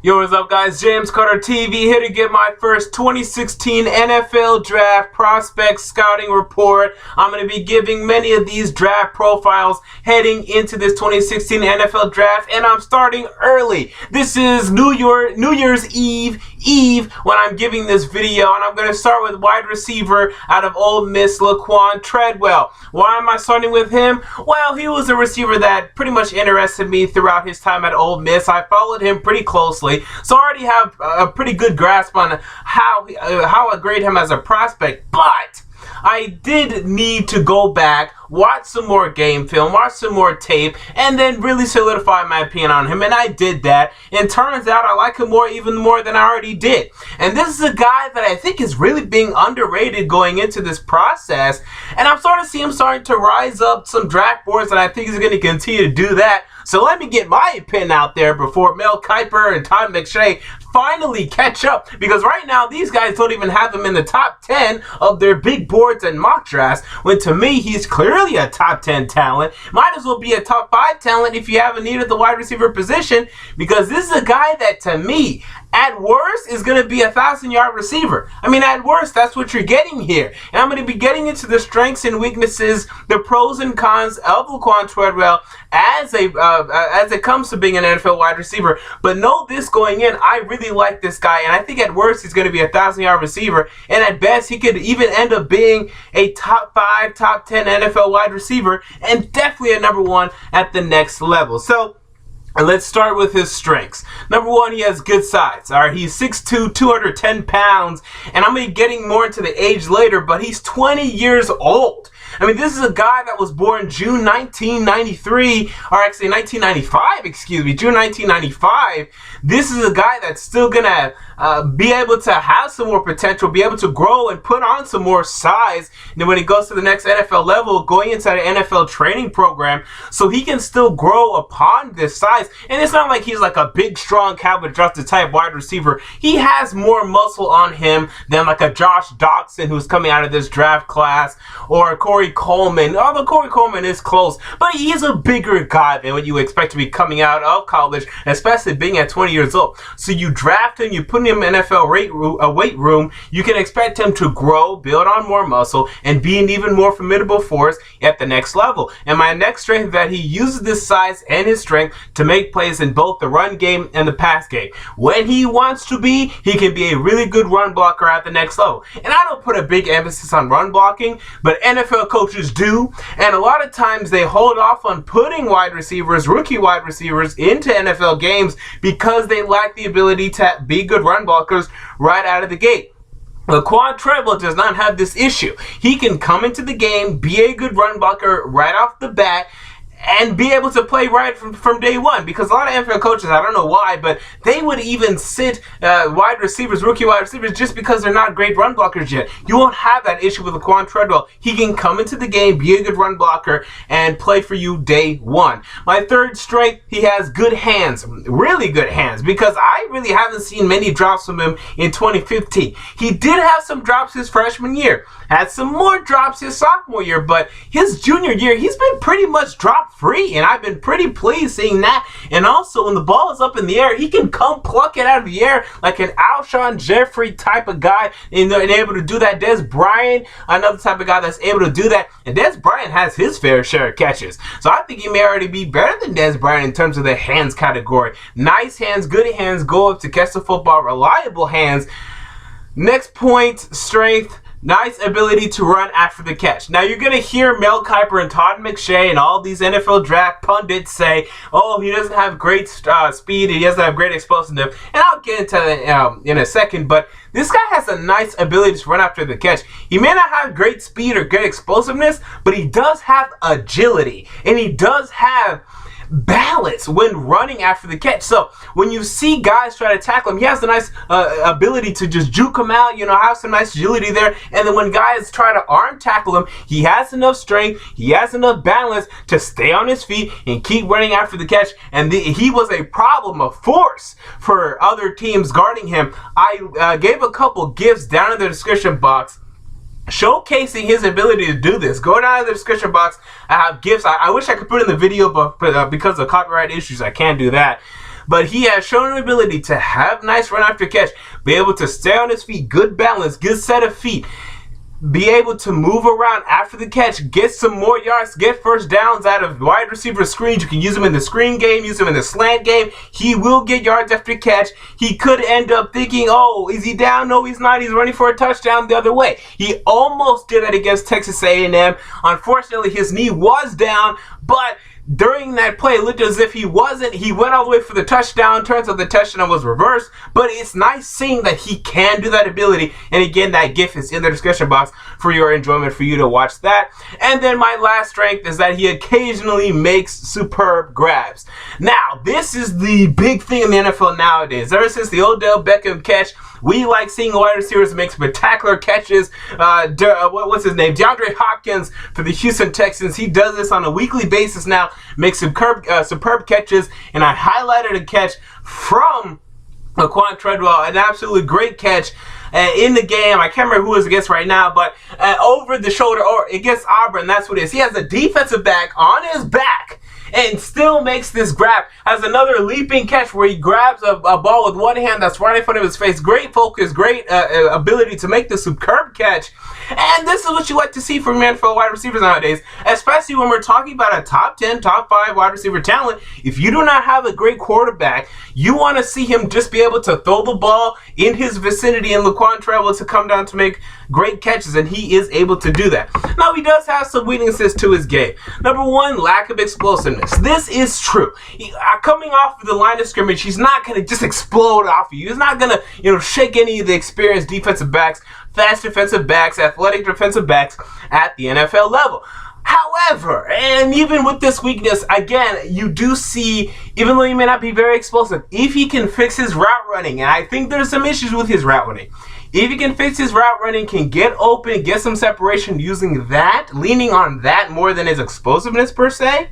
Yo, what's up guys? James Carter TV here to get my first 2016 NFL Draft Prospect Scouting Report. I'm going to be giving many of these draft profiles heading into this 2016 NFL Draft, and I'm starting early. This is New Year's Eve when I'm giving this video, and I'm going to start with wide receiver out of Ole Miss, Laquon Treadwell. Why am I starting with him? Well, he was a receiver that pretty much interested me throughout his time at Ole Miss. I followed him pretty closely, so I already have a pretty good grasp on how I grade him as a prospect, but I did need to go back, watch some more game film, watch some more tape, and then really solidify my opinion on him, and I did that, and turns out I like him even more than I already did. And this is a guy that I think is really being underrated going into this process, and I'm starting to see him starting to rise up some draft boards, and I think he's going to continue to do that. So let me get my opinion out there before Mel Kiper and Todd McShay finally catch up, because right now these guys don't even have him in the top 10 of their big boards and mock drafts, when to me he's clearly a top 10 talent. Might as well be a top 5 talent if you haven't needed the wide receiver position, because this is a guy that to me at worst is going to be a 1,000-yard receiver. I mean, at worst, that's what you're getting here. And I'm going to be getting into the strengths and weaknesses, the pros and cons of Laquon Treadwell as it comes to being an NFL wide receiver. But know this going in, I really like this guy, and I think at worst he's going to be a 1,000-yard receiver, and at best he could even end up being a top 5, top 10 NFL wide receiver, and definitely a number 1 at the next level. So let's start with his strengths. Number 1, he has good size. All right, he's 6'2", 210 pounds, and I'm going to be getting more into the age later, but he's 20 years old. I mean, this is a guy that was born June 1993, or actually 1995, excuse me, June 1995. This is a guy that's still going to be able to have some more potential, be able to grow and put on some more size. And then when he goes to the next NFL level, going into the NFL training program, so he can still grow upon this size. And it's not like he's like a big, strong, Calvin-adjusted type wide receiver. He has more muscle on him than like a Josh Doctson, who's coming out of this draft class, or a Corey Coleman. Although Corey Coleman is close, but he is a bigger guy than what you expect to be coming out of college, especially being at 20 years old. So you draft him, you put him in NFL weight room, you can expect him to grow, build on more muscle, and be an even more formidable force at the next level. And my next strength is that he uses this size and his strength to make plays in both the run game and the pass game. When he wants to be, he can be a really good run blocker at the next level. And I don't put a big emphasis on run blocking, but NFL coaches do, and a lot of times they hold off on putting wide receivers, rookie wide receivers, into NFL games because they lack the ability to be good run blockers right out of the gate. Laquon Treadwell does not have this issue. He can come into the game, be a good run blocker right off the bat, and be able to play right from day one. Because a lot of NFL coaches, I don't know why, but they would even sit wide receivers, rookie wide receivers, just because they're not great run blockers yet. You won't have that issue with Laquon Treadwell. He can come into the game, be a good run blocker, and play for you day one. My third strength, he has good hands, really good hands, because I really haven't seen many drops from him in 2015. He did have some drops his freshman year, had some more drops his sophomore year, but his junior year, he's been pretty much drop free, and I've been pretty pleased seeing that. And also, when the ball is up in the air, he can come pluck it out of the air like an Alshon Jeffrey type of guy, and able to do that. Dez Bryant, another type of guy that's able to do that, and Dez Bryant has his fair share of catches, so I think he may already be better than Dez Bryant in terms of the hands category. Nice hands, good hands, go up to catch the football, reliable hands. Next point, strength. Nice ability to run after the catch. Now, you're going to hear Mel Kiper and Todd McShay and all these NFL draft pundits say, oh, he doesn't have great speed, he doesn't have great explosiveness, and I'll get into that in a second, but this guy has a nice ability to run after the catch. He may not have great speed or great explosiveness, but he does have agility, and he does have balance when running after the catch. So when you see guys try to tackle him, he has a nice ability to just juke him out, have some nice agility there. And then when guys try to arm tackle him, he has enough strength, he has enough balance to stay on his feet and keep running after the catch. And he was a problem, a force for other teams guarding him. I gave a couple gifts down in the description box showcasing his ability to do this. Go down in the description box. I have gifts. I wish I could put in the video, but because of copyright issues, I can't do that. but he has shown an ability to have nice run after catch, be able to stay on his feet, good balance, good set of feet, be able to move around after the catch, get some more yards, get first downs out of wide receiver screens. You can use him in the screen game, use him in the slant game. He will get yards after catch. He could end up thinking, oh, is he down? No, he's not. He's running for a touchdown the other way. He almost did that against Texas A&M. Unfortunately, his knee was down, but during that play, it looked as if he wasn't. He went all the way for the touchdown. Turns out the touchdown was reversed. But it's nice seeing that he can do that ability. And again, that GIF is in the description box for your enjoyment, for you to watch that. And then my last strength is that he occasionally makes superb grabs. Now, this is the big thing in the NFL nowadays. Ever since the Odell Beckham catch, we like seeing wide receivers make spectacular catches. What's his name? DeAndre Hopkins for the Houston Texans. He does this on a weekly basis now. Makes superb catches. And I highlighted a catch from Laquon Treadwell. An absolutely great catch in the game. I can't remember who it was against right now, but over the shoulder or against Auburn. That's what it is. He has a defensive back on his back and still makes this grab. Has another leaping catch where he grabs a ball with one hand that's right in front of his face. Great focus, great ability to make the superb catch. And this is what you like to see from NFL wide receivers nowadays, especially when we're talking about a top 10, top 5 wide receiver talent. If you do not have a great quarterback, you want to see him just be able to throw the ball in his vicinity and Laquon Treadwell to come down to make great catches, and he is able to do that. Now, he does have some weaknesses to his game. Number one, lack of explosiveness. This is true. Coming off of the line of scrimmage, he's not going to just explode off of you. He's not going to, shake any of the experienced defensive backs, fast defensive backs, athletic defensive backs at the NFL level. However, and even with this weakness, again, you do see, even though he may not be very explosive, if he can fix his route running, and I think there's some issues with his route running, if he can fix his route running, can get open, get some separation using that, leaning on that more than his explosiveness per se,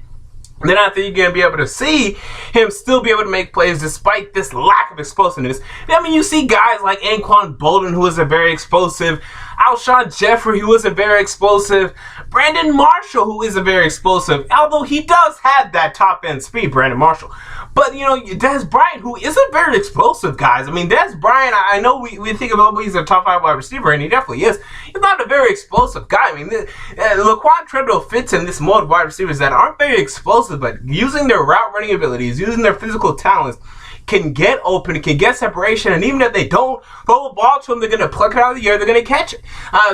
then I think you're going to be able to see him still be able to make plays despite this lack of explosiveness. I mean, you see guys like Anquan Bolden, who is a very explosive, Alshon Jeffrey, who is a very explosive, Brandon Marshall, who is a very explosive, although he does have that top-end speed, Brandon Marshall. But, Dez Bryant, who isn't very explosive, guys. I mean, Dez Bryant, I know we think of he's a top 5 wide receiver, and he definitely is. He's not a very explosive guy. I mean, Laquon Treadwell fits in this mold of wide receivers that aren't very explosive, but using their route running abilities, using their physical talents, can get open, can get separation, and even if they don't throw the ball to them, they're going to pluck it out of the air, they're going to catch it.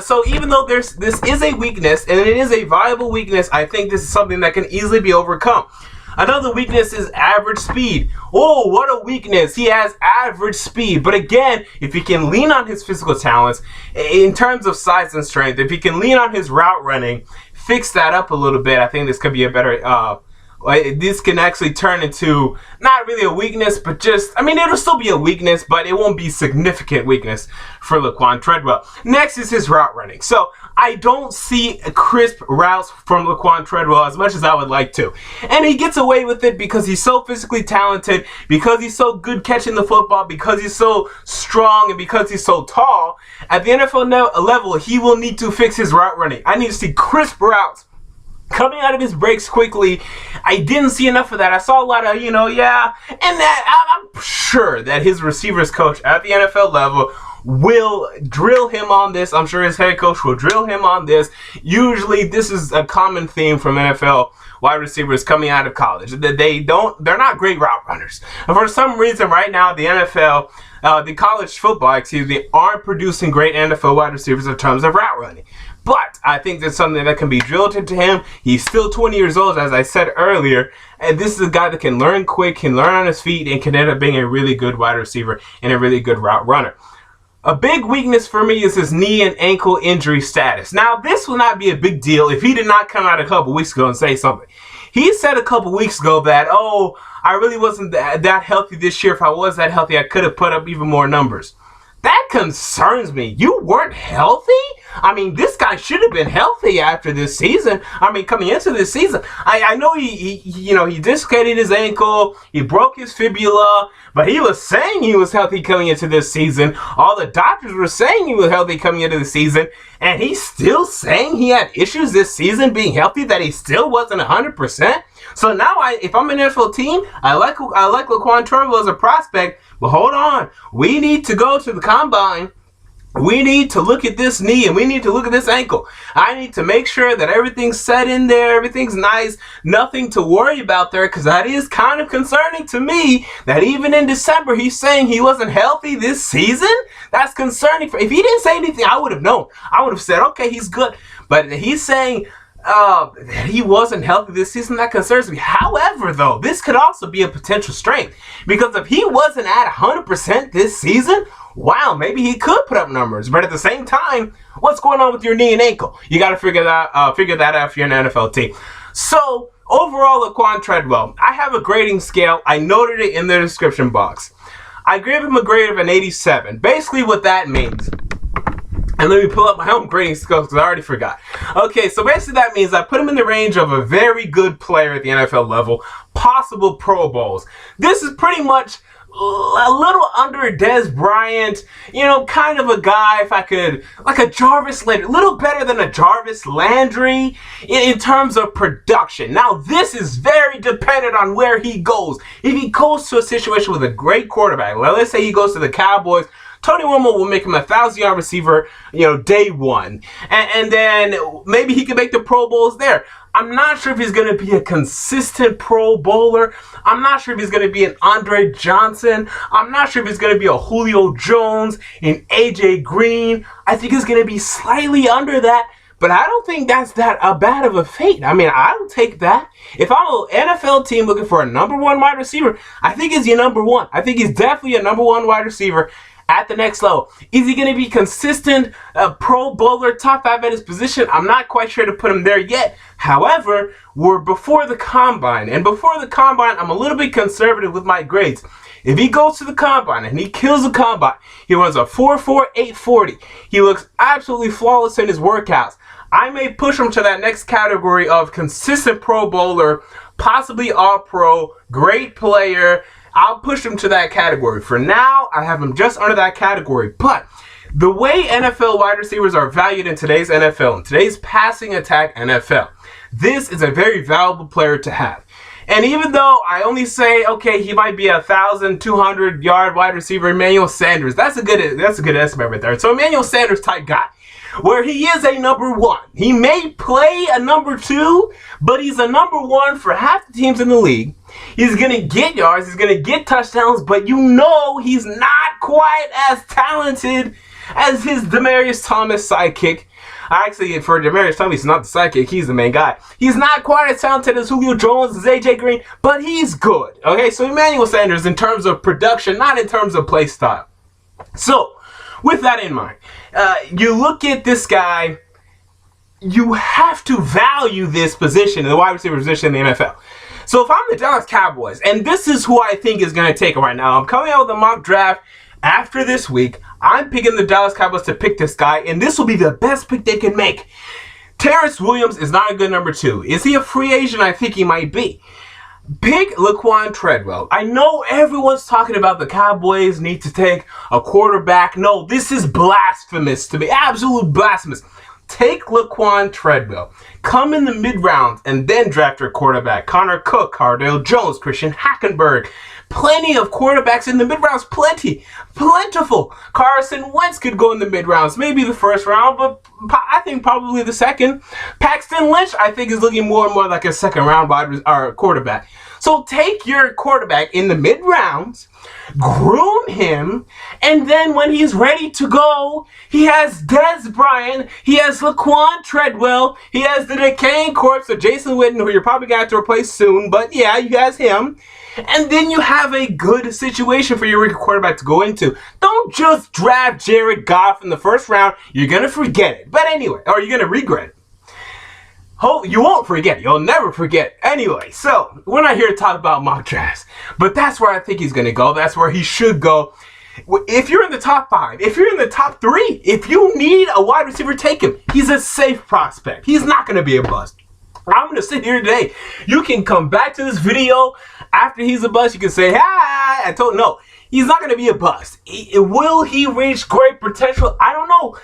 So even though this is a weakness, and it is a viable weakness, I think this is something that can easily be overcome. Another weakness is average speed. Oh, what a weakness. He has average speed. But again, if he can lean on his physical talents, in terms of size and strength, if he can lean on his route running, fix that up a little bit, I think this could be a better this can actually turn into not really a weakness, but it'll still be a weakness, but it won't be significant weakness for Laquon Treadwell. Next is his route running. So I don't see crisp routes from Laquon Treadwell as much as I would like to. And he gets away with it because he's so physically talented, because he's so good catching the football, because he's so strong, and because he's so tall. At the NFL level, he will need to fix his route running. I need to see crisp routes coming out of his breaks quickly. I didn't see enough of that. I saw a lot of, and that I'm sure that his receivers coach at the NFL level will drill him on this. I'm sure his head coach will drill him on this. Usually this is a common theme from NFL wide receivers coming out of college. They're not great route runners. And for some reason right now, the NFL, the college football, aren't producing great NFL wide receivers in terms of route running. But I think that's something that can be drilled into him. He's still 20 years old, as I said earlier. And this is a guy that can learn quick, can learn on his feet, and can end up being a really good wide receiver and a really good route runner. A big weakness for me is his knee and ankle injury status. Now, this will not be a big deal if he did not come out a couple weeks ago and say something. He said a couple weeks ago that, I really wasn't that healthy this year. If I was that healthy, I could have put up even more numbers. That concerns me. You weren't healthy? I mean, this guy should have been healthy after this season. I mean, coming into this season, I know he dislocated his ankle, he broke his fibula, but he was saying he was healthy coming into this season. All the doctors were saying he was healthy coming into the season, and he's still saying he had issues this season being healthy, that he still wasn't 100%. So now, if I'm an NFL team, I like Laquon Treadwell as a prospect, but hold on, we need to go to the combine. We need to look at this knee and we need to look at this ankle. I need to make sure that everything's set in there, everything's nice, nothing to worry about there, because that is kind of concerning to me that even in December he's saying he wasn't healthy this season. That's concerning. If he didn't say anything, I would have known. I would have said, okay, he's good. But he's saying that he wasn't healthy this season. That concerns me. However, though, this could also be a potential strength, because if he wasn't at 100% this season, wow, maybe he could put up numbers. But at the same time, what's going on with your knee and ankle? You got to figure that out if you're an NFL team. So overall, Laquon Treadwell, I have a grading scale. I noted it in the description box. I gave him a grade of an 87. Basically, what that means. And let me pull up my own grading scale because I already forgot. Okay, so basically that means I put him in the range of a very good player at the NFL level, possible Pro Bowls. This is pretty much a little under Dez Bryant, kind of a guy, if I could, like a Jarvis Landry, a little better than a Jarvis Landry in terms of production. Now, this is very dependent on where he goes. If he goes to a situation with a great quarterback, let's say he goes to the Cowboys, Tony Romo will make him a 1,000-yard receiver, day one. And then maybe he can make the Pro Bowls there. I'm not sure if he's going to be a consistent Pro Bowler. I'm not sure if he's going to be an Andre Johnson. I'm not sure if he's going to be a Julio Jones, an AJ Green. I think he's going to be slightly under that. But I don't think that's that bad of a fate. I mean, I'll take that. If I'm an NFL team looking for a number one wide receiver, I think he's your number one. I think he's definitely a number one wide receiver at the next level. Is he going to be consistent, Pro Bowler, top 5 at his position? I'm not quite sure to put him there yet. However, we're before the combine. And before the combine, I'm a little bit conservative with my grades. If he goes to the combine and he kills the combine, he runs a 4.4, 840. He looks absolutely flawless in his workouts. I may push him to that next category of consistent Pro Bowler, possibly All-Pro, great player. I'll push him to that category. For now, I have him just under that category. But the way NFL wide receivers are valued in today's NFL, in today's passing attack NFL, this is a very valuable player to have. And even though I only say, okay, he might be a 1,200-yard wide receiver, Emmanuel Sanders, that's a good estimate right there. So Emmanuel Sanders type guy, where he is a number one. He may play a number two, but he's a number one for half the teams in the league. He's going to get yards, he's going to get touchdowns, but he's not quite as talented as his Demaryius Thomas sidekick. Actually, for Demaryius Thomas, he's not the sidekick, he's the main guy. He's not quite as talented as Julio Jones, as AJ Green, but he's good. Okay, so Emmanuel Sanders in terms of production, not in terms of play style. So, with that in mind, you look at this guy, you have to value this position, the wide receiver position in the NFL. So if I'm the Dallas Cowboys, and this is who I think is going to take it right now, I'm coming out with a mock draft after this week. I'm picking the Dallas Cowboys to pick this guy, and this will be the best pick they can make. Terrence Williams is not a good number 2. Is he a free agent? I think he might be. Pick Laquon Treadwell. I know everyone's talking about the Cowboys need to take a quarterback. No, this is blasphemous to me. Absolute blasphemous. Take Laquon Treadwell. Come in the mid-rounds and then draft your quarterback. Connor Cook, Cardale Jones, Christian Hackenberg. Plenty of quarterbacks in the mid-rounds. Plentiful. Carson Wentz could go in the mid-rounds. Maybe the first round, but I think probably the second. Paxton Lynch, I think, is looking more and more like a second-round quarterback. So take your quarterback in the mid-rounds, groom him, and then when he's ready to go, he has Dez Bryant, he has Laquon Treadwell, he has the decaying corpse of Jason Witten, who you're probably going to have to replace soon, but yeah, you guys him. And then you have a good situation for your rookie quarterback to go into. Don't just draft Jared Goff in the first round. You're going to forget it. But anyway, or you're going to regret it. Oh, you won't forget it. You'll never forget. Anyway, so we're not here to talk about mock drafts, but that's where I think he's going to go. That's where he should go. If you're in the top 5, if you're in the top 3, if you need a wide receiver, take him. He's a safe prospect. He's not going to be a bust. I'm going to sit here today. You can come back to this video after he's a bust. You can say, hi, no, he's not going to be a bust. Will he reach great potential? I don't know.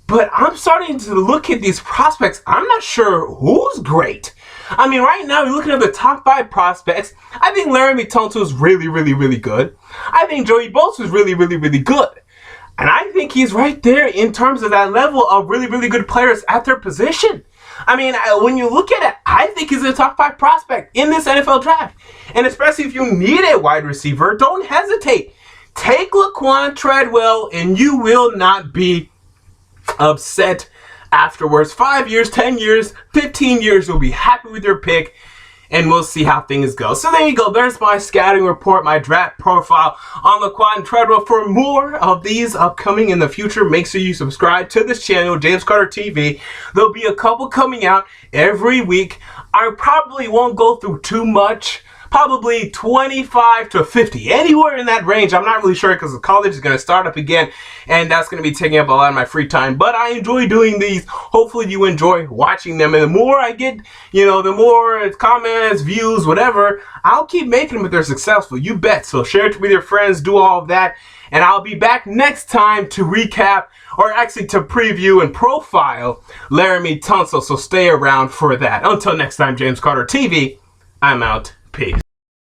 But I'm starting to look at these prospects. I'm not sure who's great. I mean, right now, you're looking at the top 5 prospects. I think Laremy Tunsil is really, really, really good. I think Joey Bosa is really, really, really good. And I think he's right there in terms of that level of really, really good players at their position. I mean, when you look at it, I think he's a top 5 prospect in this NFL draft. And especially if you need a wide receiver, don't hesitate. Take Laquon Treadwell and you will not be upset afterwards. 5 years, 10 years, 15 years, you'll be happy with your pick. And we'll see how things go. So there you go. There's my scouting report, my draft profile on Laquon Treadwell. For more of these upcoming in the future, make sure you subscribe to this channel, James Carter TV. There'll be a couple coming out every week. I probably won't go through too much. Probably 25 to 50, anywhere in that range. I'm not really sure because the college is going to start up again, and that's going to be taking up a lot of my free time. But I enjoy doing these. Hopefully you enjoy watching them. And the more I get, the more comments, views, whatever, I'll keep making them if they're successful. You bet. So share it with your friends, do all of that. And I'll be back next time to recap, or actually to preview and profile Laremy Tunsil. So stay around for that. Until next time, James Carter TV, I'm out. Peace.